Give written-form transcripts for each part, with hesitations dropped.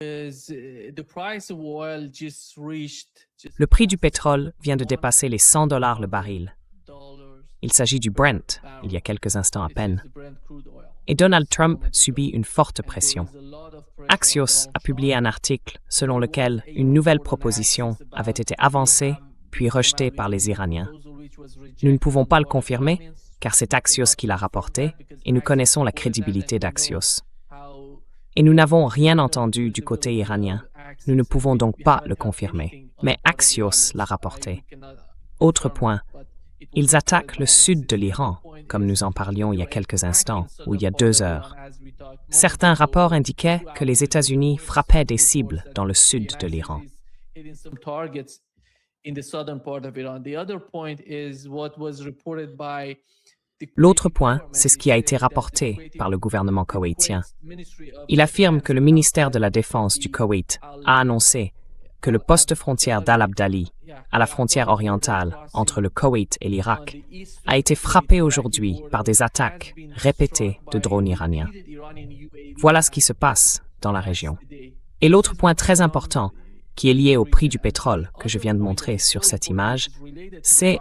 Le prix du pétrole vient de dépasser les $100 le baril. Il s'agit du Brent, il y a quelques instants à peine. Et Donald Trump subit une forte pression. Axios a publié un article selon lequel une nouvelle proposition avait été avancée puis rejetée par les Iraniens. Nous ne pouvons pas le confirmer, car c'est Axios qui l'a rapporté, et nous connaissons la crédibilité d'Axios. Et nous n'avons rien entendu du côté iranien. Nous ne pouvons donc pas le confirmer. Mais Axios l'a rapporté. Autre point, ils attaquent le sud de l'Iran, comme nous en parlions il y a quelques instants, ou il y a 2 heures. Certains rapports indiquaient que les États-Unis frappaient des cibles dans le sud de l'Iran. L'autre point, c'est ce qui a été rapporté par le gouvernement koweïtien. Il affirme que le ministère de la Défense du Koweït a annoncé que le poste frontière d'Al Abdali, à la frontière orientale entre le Koweït et l'Irak, a été frappé aujourd'hui par des attaques répétées de drones iraniens. Voilà ce qui se passe dans la région. Et l'autre point très important, qui est lié au prix du pétrole que je viens de montrer sur cette image, c'est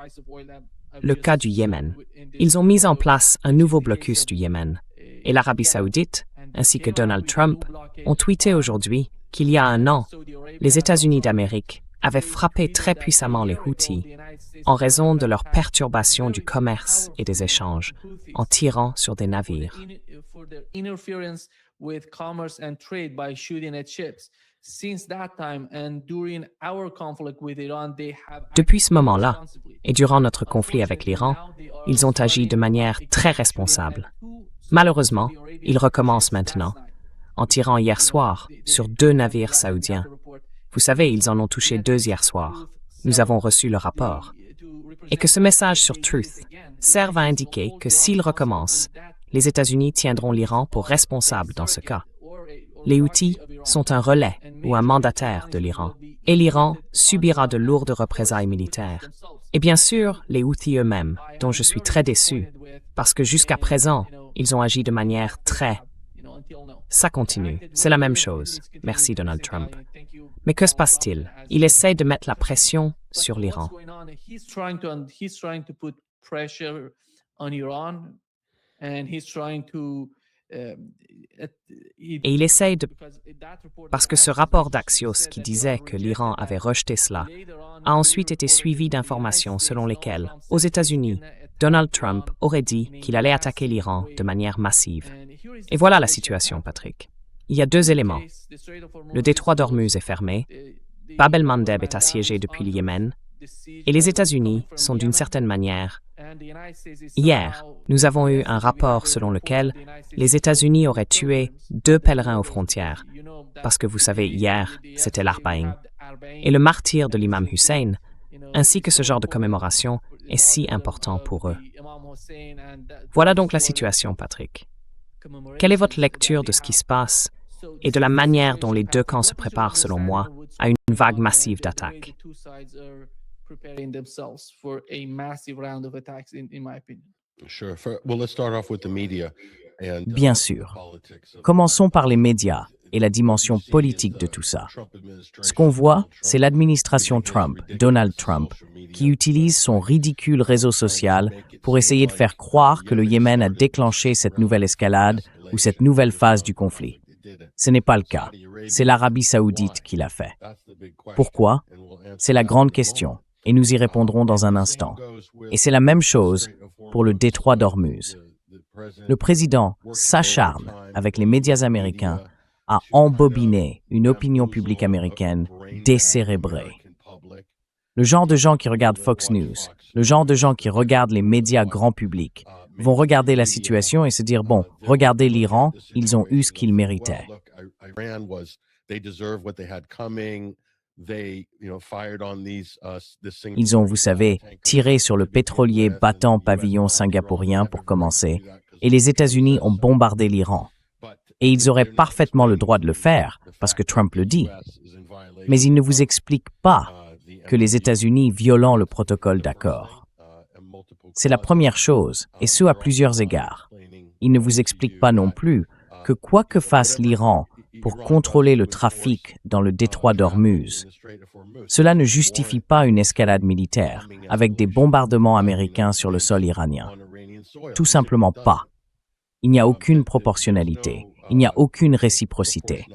le cas du Yémen. Ils ont mis en place un nouveau blocus du Yémen. Et l'Arabie saoudite, ainsi que Donald Trump, ont tweeté aujourd'hui qu'il y a 1 an, les États-Unis d'Amérique avaient frappé très puissamment les Houthis en raison de leur perturbation du commerce et des échanges, en tirant sur des navires. Depuis ce moment-là, et durant notre conflit avec l'Iran, ils ont agi de manière très responsable. Malheureusement, ils recommencent maintenant, en tirant hier soir sur 2 navires saoudiens. Vous savez, ils en ont touché 2 hier soir. Nous avons reçu le rapport. Et que ce message sur Truth serve à indiquer que s'ils recommencent, les États-Unis tiendront l'Iran pour responsable dans ce cas. Les Houthis sont un relais ou un mandataire de l'Iran, et l'Iran subira de lourdes représailles militaires. Et bien sûr, les Houthis eux-mêmes, dont je suis très déçu, parce que jusqu'à présent, ils ont agi de manière très... Ça continue, c'est la même chose. Merci Donald Trump. Mais que se passe-t-il? Il essaie de mettre la pression sur l'Iran. Et il essaye de... Parce que ce rapport d'Axios qui disait que l'Iran avait rejeté cela a ensuite été suivi d'informations selon lesquelles, aux États-Unis, Donald Trump aurait dit qu'il allait attaquer l'Iran de manière massive. Et voilà la situation, Patrick. Il y a 2 éléments. Le détroit d'Ormuz est fermé, Bab el-Mandeb est assiégé depuis le Yémen, et les États-Unis sont d'une certaine manière... Hier, nous avons eu un rapport selon lequel les États-Unis auraient tué 2 pèlerins aux frontières, parce que vous savez, hier, c'était l'Arbaïn. Et le martyre de l'imam Hussein, ainsi que ce genre de commémoration, est si important pour eux. Voilà donc la situation, Patrick. Quelle est votre lecture de ce qui se passe et de la manière dont les 2 camps se préparent, selon moi, à une vague massive d'attaques? Bien sûr. Commençons par les médias et la dimension politique de tout ça. Ce qu'on voit, c'est l'administration Trump, Donald Trump, qui utilise son ridicule réseau social pour essayer de faire croire que le Yémen a déclenché cette nouvelle escalade ou cette nouvelle phase du conflit. Ce n'est pas le cas. C'est l'Arabie saoudite qui l'a fait. Pourquoi? C'est la grande question, et nous y répondrons dans un instant. Et c'est la même chose pour le détroit d'Ormuz. Le président s'acharne avec les médias américains à embobiner une opinion publique américaine décérébrée. Le genre de gens qui regardent Fox News, le genre de gens qui regardent les médias grand public, vont regarder la situation et se dire, bon, regardez l'Iran, ils ont eu ce qu'ils méritaient. Ils ont, vous savez, tiré sur le pétrolier battant pavillon singapourien pour commencer, et les États-Unis ont bombardé l'Iran. Et ils auraient parfaitement le droit de le faire, parce que Trump le dit. Mais ils ne vous expliquent pas que les États-Unis violent le protocole d'accord. C'est la première chose, et ce à plusieurs égards. Ils ne vous expliquent pas non plus que quoi que fasse l'Iran pour contrôler le trafic dans le détroit d'Ormuz. Cela ne justifie pas une escalade militaire avec des bombardements américains sur le sol iranien. Tout simplement pas. Il n'y a aucune proportionnalité, il n'y a aucune réciprocité.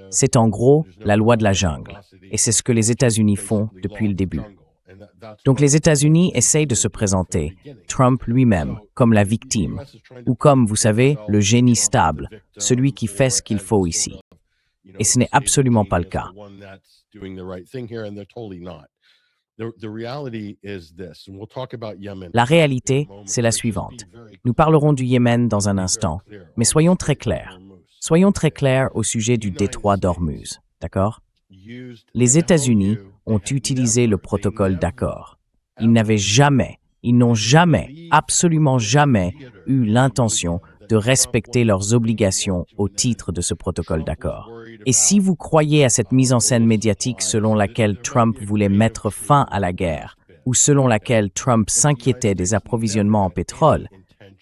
C'est en gros la loi de la jungle, et c'est ce que les États-Unis font depuis le début. Donc les États-Unis essayent de se présenter, Trump lui-même, comme la victime, ou comme, vous savez, le génie stable, celui qui fait ce qu'il faut ici. Et ce n'est absolument pas le cas. La réalité, c'est la suivante. Nous parlerons du Yémen dans un instant, mais soyons très clairs. Soyons très clairs au sujet du détroit d'Ormuz, d'accord? Les États-Unis ont utilisé le protocole d'accord. Ils n'ont jamais, absolument jamais eu l'intention de respecter leurs obligations au titre de ce protocole d'accord. Et si vous croyez à cette mise en scène médiatique selon laquelle Trump voulait mettre fin à la guerre, ou selon laquelle Trump s'inquiétait des approvisionnements en pétrole,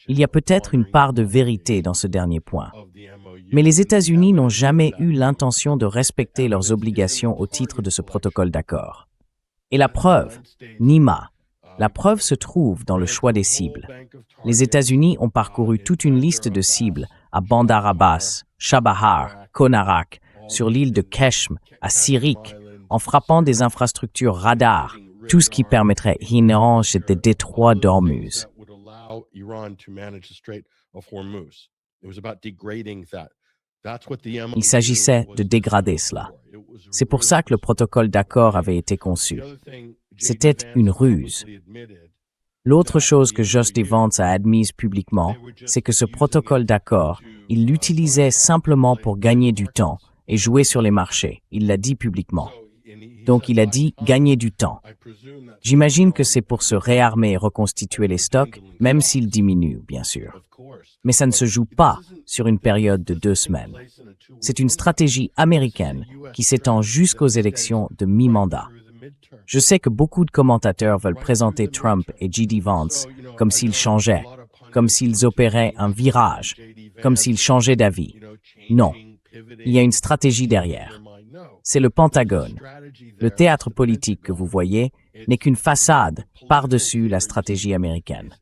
il y a peut-être une part de vérité dans ce dernier point. Mais les États-Unis n'ont jamais eu l'intention de respecter leurs obligations au titre de ce protocole d'accord. Et la preuve, Nima, la preuve se trouve dans le choix des cibles. Les États-Unis ont parcouru toute une liste de cibles à Bandar Abbas, Chabahar, Konarak, sur l'île de Keshm, à Sirik, en frappant des infrastructures radars, tout ce qui permettrait d'interrompre le détroit d'Ormuz. Il s'agissait de dégrader cela. C'est pour ça que le protocole d'accord avait été conçu. C'était une ruse. L'autre chose que J.D. Vance a admise publiquement, c'est que ce protocole d'accord, il l'utilisait simplement pour gagner du temps et jouer sur les marchés. Il l'a dit publiquement. Donc il a dit gagner du temps. J'imagine que c'est pour se réarmer et reconstituer les stocks, même s'ils diminuent, bien sûr. Mais ça ne se joue pas sur une période de 2 semaines. C'est une stratégie américaine qui s'étend jusqu'aux élections de mi-mandat. Je sais que beaucoup de commentateurs veulent présenter Trump et J.D. Vance comme s'ils changeaient, comme s'ils opéraient un virage, comme s'ils changeaient d'avis. Non, il y a une stratégie derrière. C'est le Pentagone. Le théâtre politique que vous voyez n'est qu'une façade par-dessus la stratégie américaine.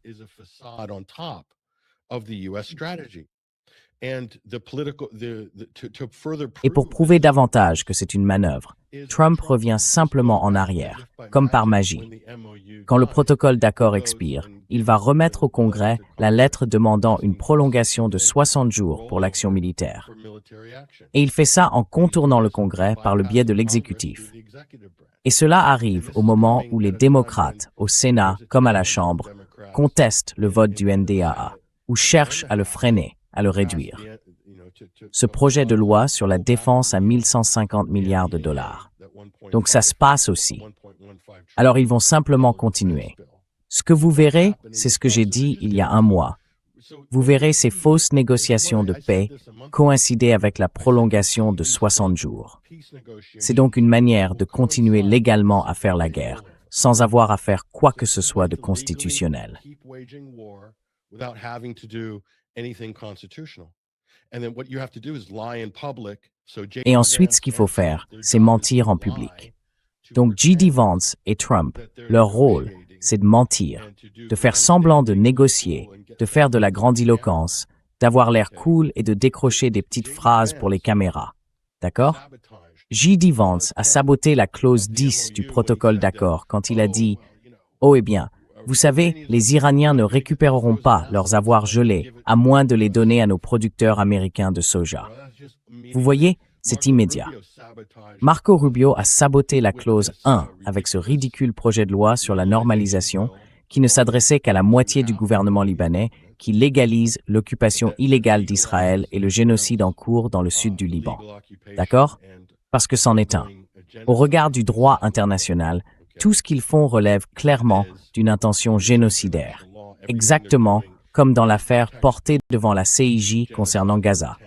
Et pour prouver davantage que c'est une manœuvre, Trump revient simplement en arrière, comme par magie. Quand le protocole d'accord expire, il va remettre au Congrès la lettre demandant une prolongation de 60 jours pour l'action militaire. Et il fait ça en contournant le Congrès par le biais de l'exécutif. Et cela arrive au moment où les démocrates, au Sénat comme à la Chambre, contestent le vote du NDAA, ou cherchent à le freiner, à le réduire. Ce projet de loi sur la défense à 1150 milliards de dollars. Donc ça se passe aussi. Alors ils vont simplement continuer. Ce que vous verrez, c'est ce que j'ai dit il y a un mois. Vous verrez ces fausses négociations de paix coïncider avec la prolongation de 60 jours. C'est donc une manière de continuer légalement à faire la guerre, sans avoir à faire quoi que ce soit de constitutionnel. Et ensuite, ce qu'il faut faire, c'est mentir en public. Donc J.D. Vance et Trump, leur rôle, c'est de mentir, de faire semblant de négocier, de faire de la grandiloquence, d'avoir l'air cool et de décrocher des petites phrases pour les caméras. D'accord? J.D. Vance a saboté la clause 10 du protocole d'accord quand il a dit « Oh, eh bien, vous savez, les Iraniens ne récupéreront pas leurs avoirs gelés à moins de les donner à nos producteurs américains de soja. » Vous voyez, c'est immédiat. Marco Rubio a saboté la clause 1 avec ce ridicule projet de loi sur la normalisation qui ne s'adressait qu'à la moitié du gouvernement libanais, qui légalise l'occupation illégale d'Israël et le génocide en cours dans le sud du Liban. D'accord? Parce que c'en est un. Au regard du droit international, tout ce qu'ils font relève clairement d'une intention génocidaire, exactement comme dans l'affaire portée devant la CIJ concernant Gaza.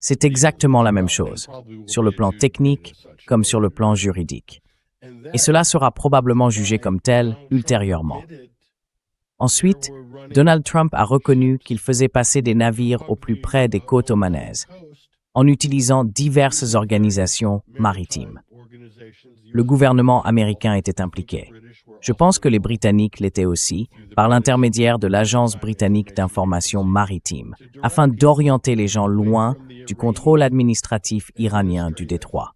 C'est exactement la même chose, sur le plan technique comme sur le plan juridique. Et cela sera probablement jugé comme tel ultérieurement. Ensuite, Donald Trump a reconnu qu'il faisait passer des navires au plus près des côtes omanaises, en utilisant diverses organisations maritimes. Le gouvernement américain était impliqué. Je pense que les Britanniques l'étaient aussi, par l'intermédiaire de l'Agence britannique d'information maritime, afin d'orienter les gens loin du contrôle administratif iranien du détroit.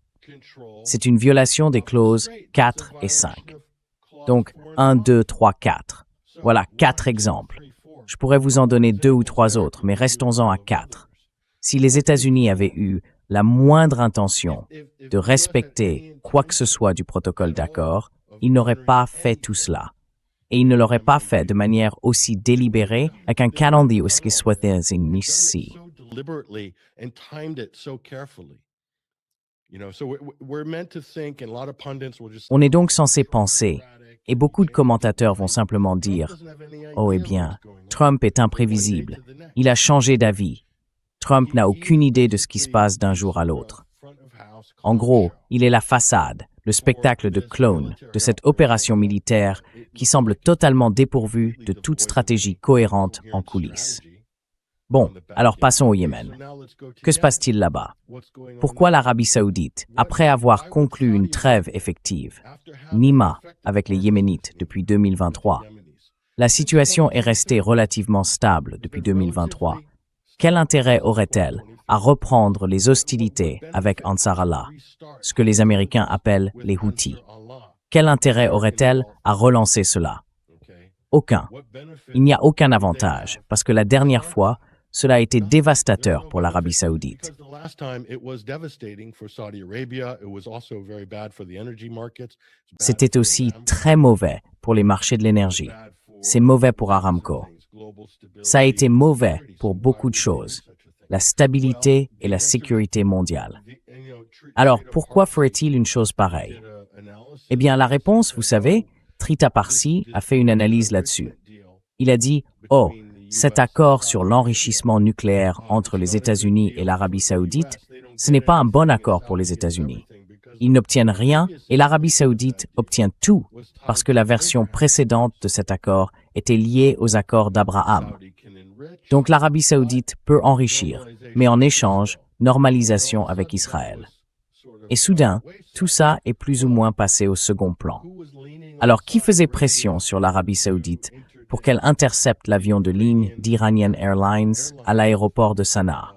C'est une violation des clauses 4 et 5. Donc, 1, 2, 3, 4. Voilà 4 exemples. Je pourrais vous en donner 2 ou 3 autres, mais restons-en à 4. Si les États-Unis avaient eu la moindre intention de respecter quoi que ce soit du protocole d'accord, ils n'auraient pas fait tout cela. Et ils ne l'auraient pas fait de manière aussi délibérée avec un calendrier aussi ici. On est donc censé penser, et beaucoup de commentateurs vont simplement dire « Oh, eh bien, Trump est imprévisible. Il a changé d'avis. Trump n'a aucune idée de ce qui se passe d'un jour à l'autre. » En gros, il est la façade, le spectacle de clown de cette opération militaire qui semble totalement dépourvue de toute stratégie cohérente en coulisses. Bon, alors passons au Yémen. Que se passe-t-il là-bas? Pourquoi l'Arabie saoudite, après avoir conclu une trêve effective, NIMA, avec les Yéménites depuis 2023, la situation est restée relativement stable depuis 2023. Quel intérêt aurait-elle à reprendre les hostilités avec Ansar Allah, ce que les Américains appellent les Houthis? Quel intérêt aurait-elle à relancer cela? Aucun. Il n'y a aucun avantage, parce que la dernière fois, cela a été dévastateur pour l'Arabie saoudite. C'était aussi très mauvais pour les marchés de l'énergie. C'est mauvais pour Aramco. Ça a été mauvais pour beaucoup de choses, la stabilité et la sécurité mondiale. Alors, pourquoi ferait-il une chose pareille? Eh bien, la réponse, vous savez, Trita Parsi a fait une analyse là-dessus. Il a dit « Oh, cet accord sur l'enrichissement nucléaire entre les États-Unis et l'Arabie saoudite, ce n'est pas un bon accord pour les États-Unis. Ils n'obtiennent rien et l'Arabie saoudite obtient tout parce que la version précédente de cet accord était liée aux accords d'Abraham. Donc l'Arabie saoudite peut enrichir, mais en échange, normalisation avec Israël. Et soudain, tout ça est plus ou moins passé au second plan. Alors qui faisait pression sur l'Arabie saoudite pour qu'elle intercepte l'avion de ligne d'Iranian Airlines à l'aéroport de Sanaa?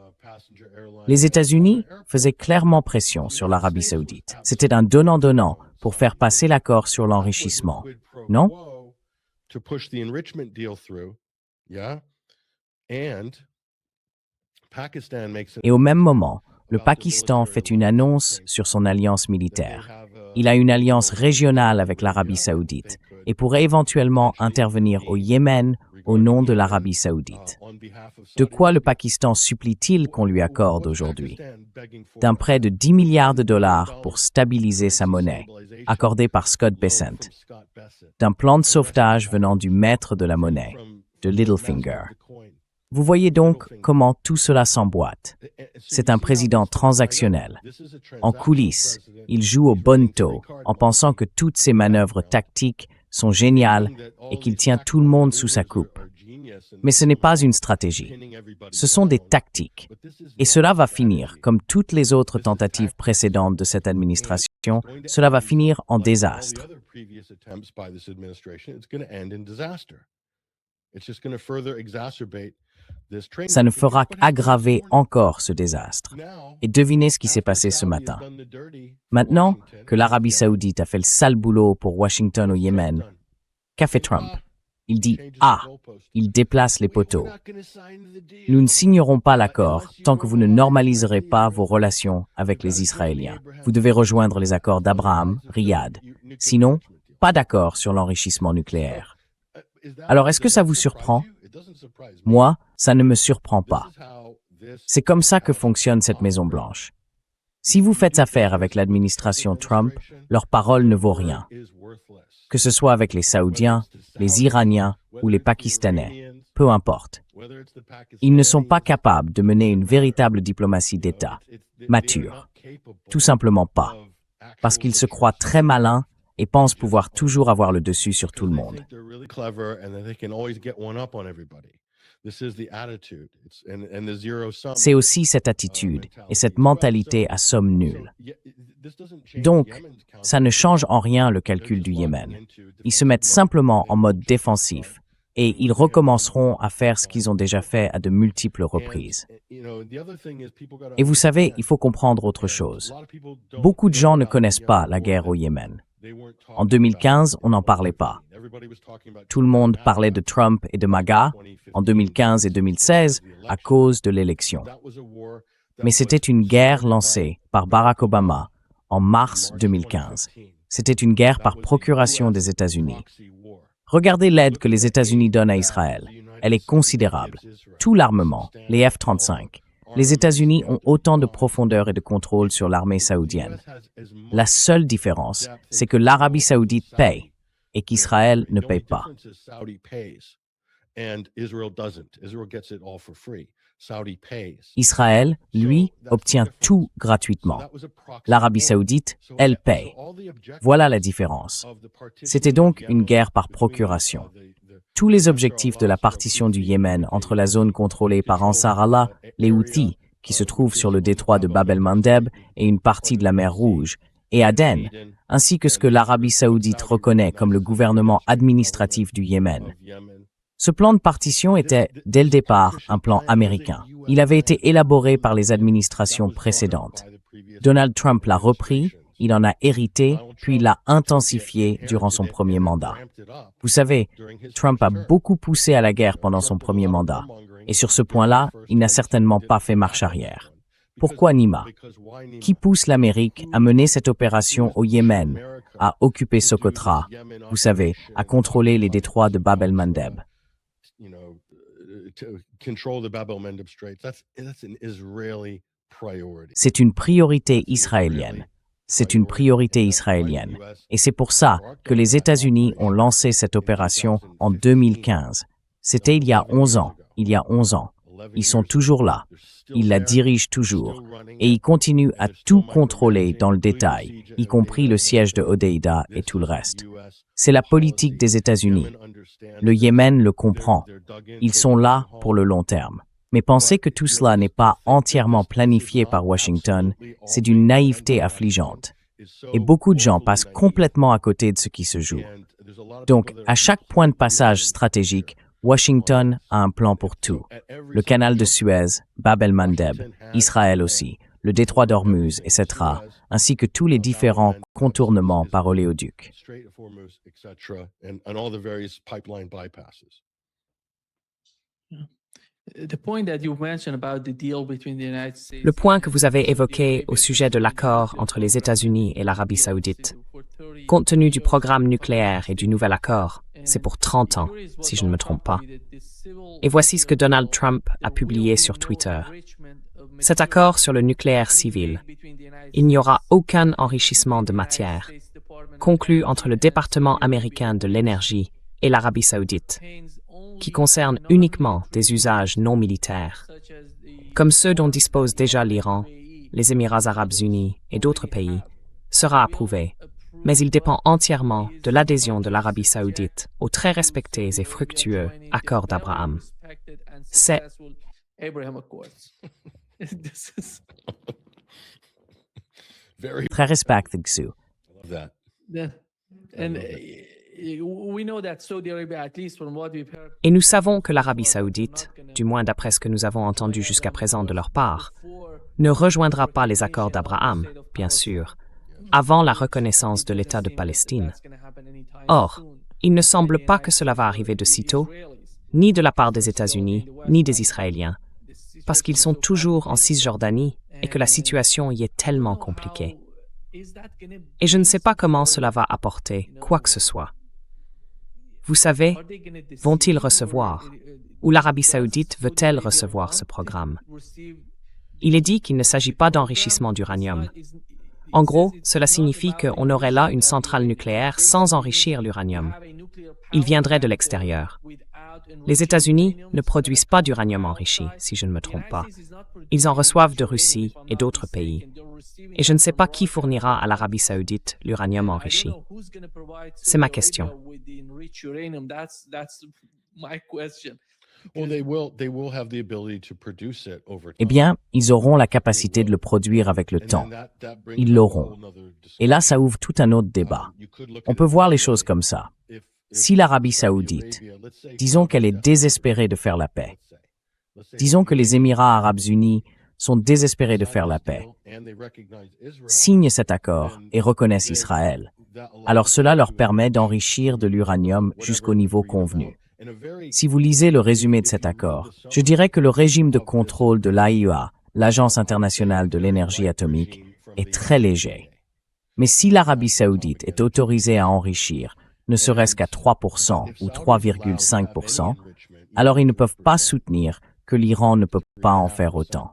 Les États-Unis faisaient clairement pression sur l'Arabie saoudite. C'était un donnant-donnant pour faire passer l'accord sur l'enrichissement, non? Et au même moment, le Pakistan fait une annonce sur son alliance militaire. Il a une alliance régionale avec l'Arabie saoudite et pourrait éventuellement intervenir au Yémen au nom de l'Arabie saoudite. De quoi le Pakistan supplie-t-il qu'on lui accorde aujourd'hui? D'un prêt de 10 milliards de dollars pour stabiliser sa monnaie, accordé par Scott Bessent. D'un plan de sauvetage venant du maître de la monnaie, de Littlefinger. Vous voyez donc comment tout cela s'emboîte. C'est un président transactionnel. En coulisses, il joue au bonneteau en pensant que toutes ses manœuvres tactiques sont géniales et qu'il tient tout le monde sous sa coupe. Mais ce n'est pas une stratégie. Ce sont des tactiques. Et cela va finir, comme toutes les autres tentatives précédentes de cette administration, cela va finir en désastre. Ça ne fera qu'aggraver encore ce désastre. Et devinez ce qui s'est passé ce matin. Maintenant que l'Arabie saoudite a fait le sale boulot pour Washington au Yémen, qu'a fait Trump? Il dit « Ah !» Il déplace les poteaux. Nous ne signerons pas l'accord tant que vous ne normaliserez pas vos relations avec les Israéliens. Vous devez rejoindre les accords d'Abraham, Riyad. Sinon, pas d'accord sur l'enrichissement nucléaire. Alors, est-ce que ça vous surprend? Moi, ça ne me surprend pas. C'est comme ça que fonctionne cette Maison-Blanche. Si vous faites affaire avec l'administration Trump, leur parole ne vaut rien. Que ce soit avec les Saoudiens, les Iraniens ou les Pakistanais, peu importe. Ils ne sont pas capables de mener une véritable diplomatie d'État, mature. Tout simplement pas. Parce qu'ils se croient très malins et pensent pouvoir toujours avoir le dessus sur tout le monde. C'est aussi cette attitude et cette mentalité à somme nulle. Donc, ça ne change en rien le calcul du Yémen. Ils se mettent simplement en mode défensif et ils recommenceront à faire ce qu'ils ont déjà fait à de multiples reprises. Et vous savez, il faut comprendre autre chose. Beaucoup de gens ne connaissent pas la guerre au Yémen. En 2015, on n'en parlait pas. Tout le monde parlait de Trump et de MAGA en 2015 et 2016 à cause de l'élection. Mais c'était une guerre lancée par Barack Obama en mars 2015. C'était une guerre par procuration des États-Unis. Regardez l'aide que les États-Unis donnent à Israël. Elle est considérable. Tout l'armement, les F-35. Les États-Unis ont autant de profondeur et de contrôle sur l'armée saoudienne. La seule différence, c'est que l'Arabie saoudite paye et qu'Israël ne paye pas. Israël, lui, obtient tout gratuitement. L'Arabie saoudite, elle paye. Voilà la différence. C'était donc une guerre par procuration. Tous les objectifs de la partition du Yémen entre la zone contrôlée par Ansar Allah, les Houthis, qui se trouvent sur le détroit de Bab el-Mandeb et une partie de la mer Rouge, et Aden, ainsi que ce que l'Arabie saoudite reconnaît comme le gouvernement administratif du Yémen. Ce plan de partition était, dès le départ, un plan américain. Il avait été élaboré par les administrations précédentes. Donald Trump l'a repris, il en a hérité, puis l'a intensifié durant son premier mandat. Vous savez, Trump a beaucoup poussé à la guerre pendant son premier mandat, et sur ce point-là, il n'a certainement pas fait marche arrière. Pourquoi Nima? Qui pousse l'Amérique à mener cette opération au Yémen, à occuper Socotra, vous savez, à contrôler les détroits de Bab el-Mandeb? C'est une priorité israélienne. C'est une priorité israélienne. Et c'est pour ça que les États-Unis ont lancé cette opération en 2015. C'était il y a 11 ans. Il y a 11 ans. Ils sont toujours là. Ils la dirigent toujours. Et ils continuent à tout contrôler dans le détail, y compris le siège de Hodeïda et tout le reste. C'est la politique des États-Unis. Le Yémen le comprend. Ils sont là pour le long terme. Mais penser que tout cela n'est pas entièrement planifié par Washington, c'est d'une naïveté affligeante. Et beaucoup de gens passent complètement à côté de ce qui se joue. Donc, à chaque point de passage stratégique, Washington a un plan pour tout. Le canal de Suez, Bab el-Mandeb, Israël aussi, le détroit d'Ormuz, etc., ainsi que tous les différents contournements par oléoduc. Le point que vous avez évoqué au sujet de l'accord entre les États-Unis et l'Arabie saoudite, compte tenu du programme nucléaire et du nouvel accord, c'est pour 30 ans, si je ne me trompe pas. Et voici ce que Donald Trump a publié sur Twitter. Cet accord sur le nucléaire civil, il n'y aura aucun enrichissement de matière, conclu entre le département américain de l'énergie et l'Arabie saoudite, qui concerne uniquement des usages non militaires, comme ceux dont disposent déjà l'Iran, les Émirats arabes unis et d'autres pays, sera approuvé, mais il dépend entièrement de l'adhésion de l'Arabie saoudite aux très respectés et fructueux accords d'Abraham. C'est Très respecté, Xu. Et nous savons que l'Arabie saoudite, du moins d'après ce que nous avons entendu jusqu'à présent de leur part, ne rejoindra pas les accords d'Abraham, bien sûr, avant la reconnaissance de l'État de Palestine. Or, il ne semble pas que cela va arriver de sitôt, ni de la part des États-Unis, ni des Israéliens, parce qu'ils sont toujours en Cisjordanie et que la situation y est tellement compliquée. Et je ne sais pas comment cela va apporter quoi que ce soit. Vous savez, vont-ils recevoir, ou l'Arabie saoudite veut-elle recevoir ce programme? Il est dit qu'il ne s'agit pas d'enrichissement d'uranium. En gros, cela signifie qu'on aurait là une centrale nucléaire sans enrichir l'uranium. Il viendrait de l'extérieur. Les États-Unis ne produisent pas d'uranium enrichi, si je ne me trompe pas. Ils en reçoivent de Russie et d'autres pays. Et je ne sais pas qui fournira à l'Arabie saoudite l'uranium enrichi. C'est ma question. Eh bien, ils auront la capacité de le produire avec le temps. Ils l'auront. Et là, ça ouvre tout un autre débat. On peut voir les choses comme ça. Si l'Arabie saoudite, disons qu'elle est désespérée de faire la paix, disons que les Émirats arabes unis sont désespérés de faire la paix, signent cet accord et reconnaissent Israël, alors cela leur permet d'enrichir de l'uranium jusqu'au niveau convenu. Si vous lisez le résumé de cet accord, je dirais que le régime de contrôle de l'AIEA, l'Agence internationale de l'énergie atomique, est très léger. Mais si l'Arabie saoudite est autorisée à enrichir, ne serait-ce qu'à 3% ou 3,5%, alors ils ne peuvent pas soutenir que l'Iran ne peut pas en faire autant.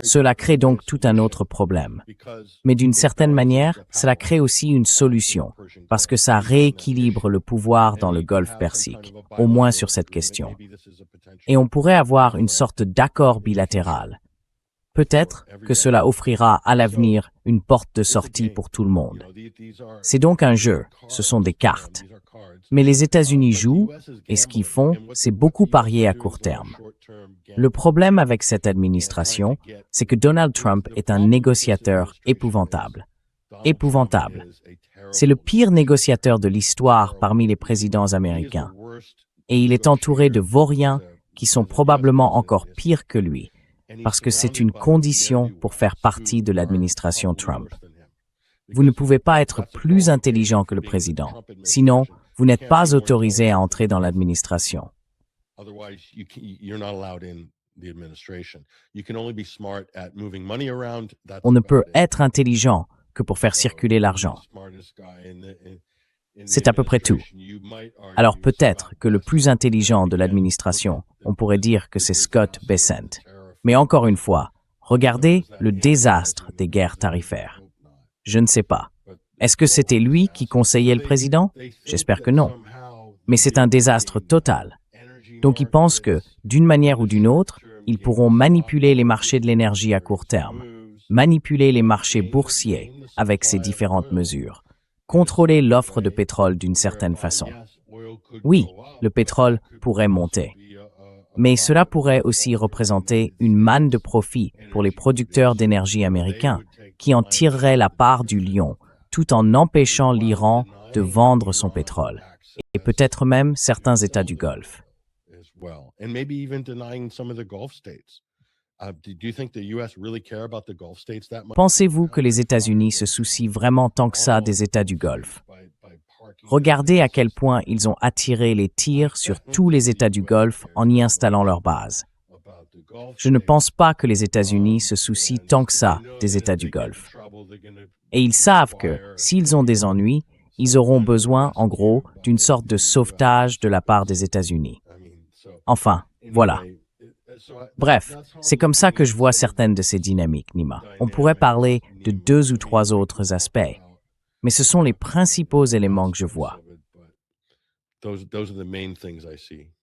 Cela crée donc tout un autre problème. Mais d'une certaine manière, cela crée aussi une solution, parce que ça rééquilibre le pouvoir dans le Golfe Persique, au moins sur cette question. Et on pourrait avoir une sorte d'accord bilatéral. Peut-être que cela offrira à l'avenir une porte de sortie pour tout le monde. C'est donc un jeu, ce sont des cartes. Mais les États-Unis jouent, et ce qu'ils font, c'est beaucoup parier à court terme. Le problème avec cette administration, c'est que Donald Trump est un négociateur épouvantable. Épouvantable. C'est le pire négociateur de l'histoire parmi les présidents américains. Et il est entouré de vauriens qui sont probablement encore pires que lui, parce que c'est une condition pour faire partie de l'administration Trump. Vous ne pouvez pas être plus intelligent que le président, sinon vous n'êtes pas autorisé à entrer dans l'administration. On ne peut être intelligent que pour faire circuler l'argent. C'est à peu près tout. Alors peut-être que le plus intelligent de l'administration, on pourrait dire que c'est Scott Bessent. Mais encore une fois, regardez le désastre des guerres tarifaires. Je ne sais pas. Est-ce que c'était lui qui conseillait le président? J'espère que non. Mais c'est un désastre total. Donc ils pensent que, d'une manière ou d'une autre, ils pourront manipuler les marchés de l'énergie à court terme, manipuler les marchés boursiers avec ces différentes mesures, contrôler l'offre de pétrole d'une certaine façon. Oui, le pétrole pourrait monter. Mais cela pourrait aussi représenter une manne de profit pour les producteurs d'énergie américains qui en tireraient la part du lion tout en empêchant l'Iran de vendre son pétrole, et peut-être même certains États du Golfe. Pensez-vous que les États-Unis se soucient vraiment tant que ça des États du Golfe? Regardez à quel point ils ont attiré les tirs sur tous les États du Golfe en y installant leur base. Je ne pense pas que les États-Unis se soucient tant que ça des États du Golfe. Et ils savent que, s'ils ont des ennuis, ils auront besoin, en gros, d'une sorte de sauvetage de la part des États-Unis. Enfin, voilà. Bref, c'est comme ça que je vois certaines de ces dynamiques, Nima. On pourrait parler de 2 ou 3 autres aspects, mais ce sont les principaux éléments que je vois.